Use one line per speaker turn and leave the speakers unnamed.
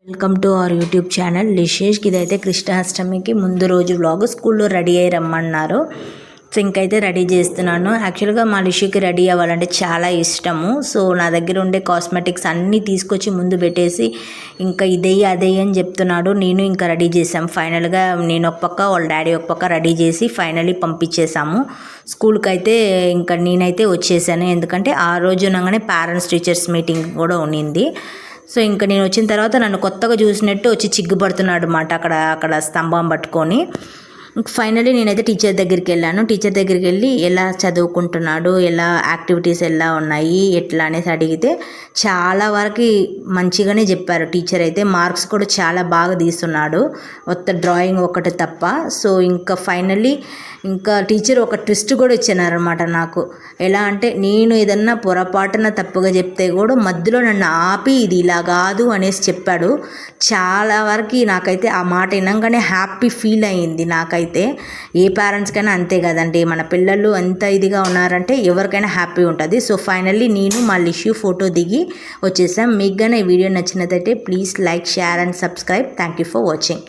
Welcome to our YouTube channel లిషేష్కి. ఇదైతే కృష్ణాష్టమికి ముందు రోజు వ్లాగ్. స్కూల్లో రెడీ అయ్యి రమ్మన్నారు. సో ఇంకైతే రెడీ చేస్తున్నాను. యాక్చువల్గా మా లిషికి రెడీ అవ్వాలంటే చాలా ఇష్టము. సో నా దగ్గర ఉండే కాస్మెటిక్స్ అన్నీ తీసుకొచ్చి ముందు పెట్టేసి ఇంకా అదే అని చెప్తున్నాడు. నేను ఇంకా రెడీ చేసాం. ఫైనల్గా నేను ఒక పక్క వాళ్ళ డాడీ ఒక పక్క రెడీ చేసి ఫైనల్లీ పంపించేసాము స్కూల్కి. అయితే ఇంకా నేనైతే వచ్చేసాను, ఎందుకంటే ఆ రోజు అనగానే పేరెంట్స్ టీచర్స్ మీటింగ్ కూడా ఉన్నింది. సో ఇంకా నేను వచ్చిన తర్వాత నన్ను కొత్తగా చూసినట్టు వచ్చి చిగ్గుపడుతున్నాడు అన్నమాట అక్కడ స్తంభం పట్టుకొని. ఫైనలీ నేనైతే టీచర్ దగ్గరికి వెళ్ళాను. టీచర్ దగ్గరికి వెళ్ళి ఎలా చదువుకుంటున్నాడు, ఎలా యాక్టివిటీస్ ఎలా ఉన్నాయి, ఎట్లా అనేసి అడిగితే చాలా వరకు మంచిగానే చెప్పారు టీచర్. అయితే మార్క్స్ కూడా చాలా బాగా తీస్తున్నాడు, డ్రాయింగ్ ఒకటి తప్ప. సో ఇంకా ఫైనల్లీ ఇంకా టీచర్ ఒక ట్విస్ట్ కూడా ఇచ్చినారనమాట నాకు. ఎలా అంటే నేను ఏదన్నా పొరపాటున తప్పుగా చెప్తే కూడా మధ్యలో నన్ను ఆపి ఇది ఇలా కాదు అనేసి చెప్పాడు. చాలా వరకు నాకైతే ఆ మాట వినంగానే హ్యాపీ ఫీల్ అయ్యింది. నాకైతే ఏ పేరెంట్స్కైనా అంతే కదండి, మన పిల్లలు ఎంత ఇదిగా ఉన్నారంటే ఎవరికైనా హ్యాపీ ఉంటుంది. సో ఫైనల్లీ నేను మా లిష్యూ ఫోటో దిగి వచ్చేసాం. మీకు కానీ ఈ వీడియో నచ్చినట్లయితే please like, share and subscribe. Thank you for watching.